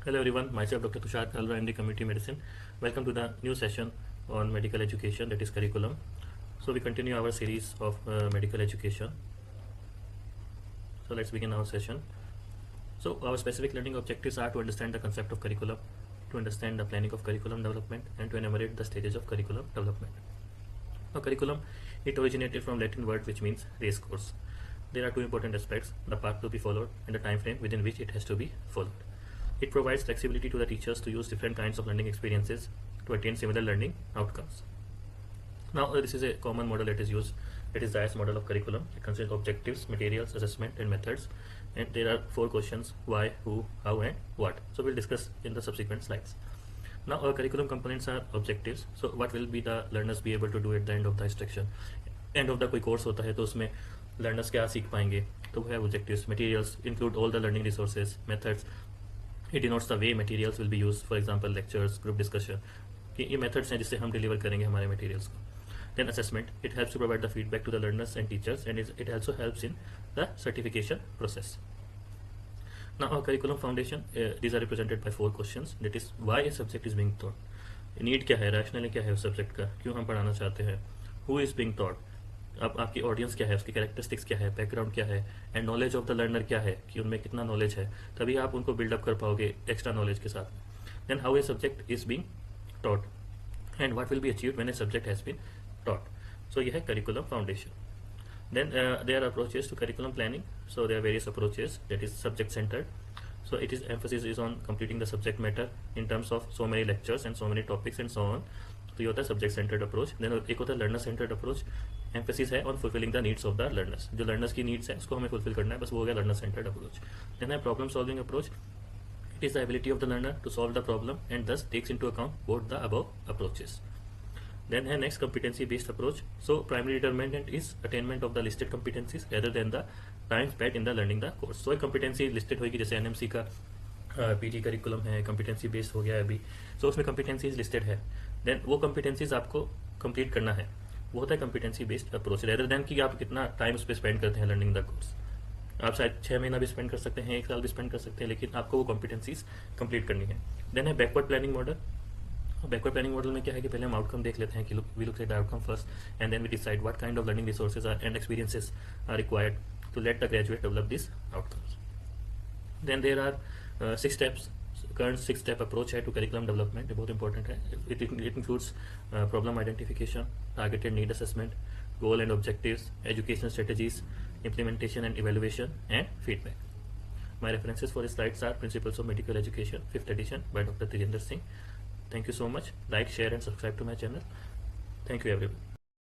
Hello everyone, myself Dr. Tushar Kalra, MD Community Medicine. Welcome to the new session on medical education, that is curriculum. So we continue our series of medical education. So let's begin our session. So our specific learning objectives are to understand the concept of curriculum, to understand the planning of curriculum development, and to enumerate the stages of curriculum development. Now curriculum, it originated from Latin word which means race course. There are two important aspects: the path to be followed and the time frame within which it has to be followed. It provides flexibility to the teachers to use different kinds of learning experiences to attain similar learning outcomes. Now this is a common model that is used. It is the IS model of curriculum. It consists of objectives, materials, assessment, and methods. And there are 4 questions: why, who, how, and what. So we'll discuss in the subsequent slides. Now our curriculum components are objectives. So what will be the learners be able to do at the end of the instruction? End of the कोई course होता है तो उसमें learners क्या सीख पाएंगे, तो वो है objectives. Materials include all the learning resources. Methods, it denotes the way materials will be used, for example lectures, group discussion, कि ये methods हैं जिससे हम deliver करेंगे हमारे materials को. Then assessment, it helps to provide the feedback to the learners and teachers, and it also helps in the certification process. Now our curriculum foundation, these are represented by 4 questions. That is, why a subject is being taught, need क्या है, rationale क्या है उस subject का, क्यों हम पढ़ाना चाहते हैं, who is being taught, अब आपकी ऑडियंस क्या है, उसकी कैरेक्टरिस्टिक्स क्या है, बैकग्राउंड क्या है, and knowledge of the learner क्या है कि उनमें कितना नॉलेज है, तभी आप उनको बिल्डअप कर पाओगे एक्स्ट्रा नॉलेज के साथ. Then how a subject is being taught and what will be achieved when a subject has been taught. So यह है curriculum foundation. Then there are approaches to curriculum planning. So there are various approaches. That is subject centered. So it is emphasis is on completing the subject matter in terms of so many lectures and so many topics and so on. तो ये होता है subject centered approach. Then एक होता है learner centered approach. Emphasis है on fulfilling the needs of the learners. जो learners की needs है उसको हमें fulfill करना है, बस वो हो गया learner centered approach. Then है problem solving approach. It is the ability of the learner to solve the problem and thus takes into account both the above approaches. Then है next competency based approach. So primary determinant is attainment of the listed competencies rather than the time spent in the learning the course. So एक competency listed होगी, जैसे NMC का PG curriculum है, competency based हो गया है अभी. So उसमें competencies listed है. Then वो competencies आपको complete करना है, वो होता है competency based approach rather than कि आप कितना टाइम उस पर स्पेंड करते हैं learning the course. आप शायद 6 महीना भी स्पेंड कर सकते हैं, 1 साल भी स्पेंड कर सकते हैं, लेकिन आपको वो competencies complete करनी है. Then है backward planning model. Backward planning model में क्या है कि पहले हम आउटकम देख लेते हैं कि we look at the outcome first and then we decide what kind of learning resources are and experiences are required to let the graduate develop this outcomes. Then there are 6 steps. Current 6 step approach है to curriculum development, बहुत important है. It includes problem identification, targeted need assessment, goal and objectives, education strategies, implementation and evaluation, and feedback. My references for these slides are Principles of Medical Education, 5th edition by Dr. Tejendra Singh. Thank you so much. Like, share, and subscribe to my channel. Thank you, everyone.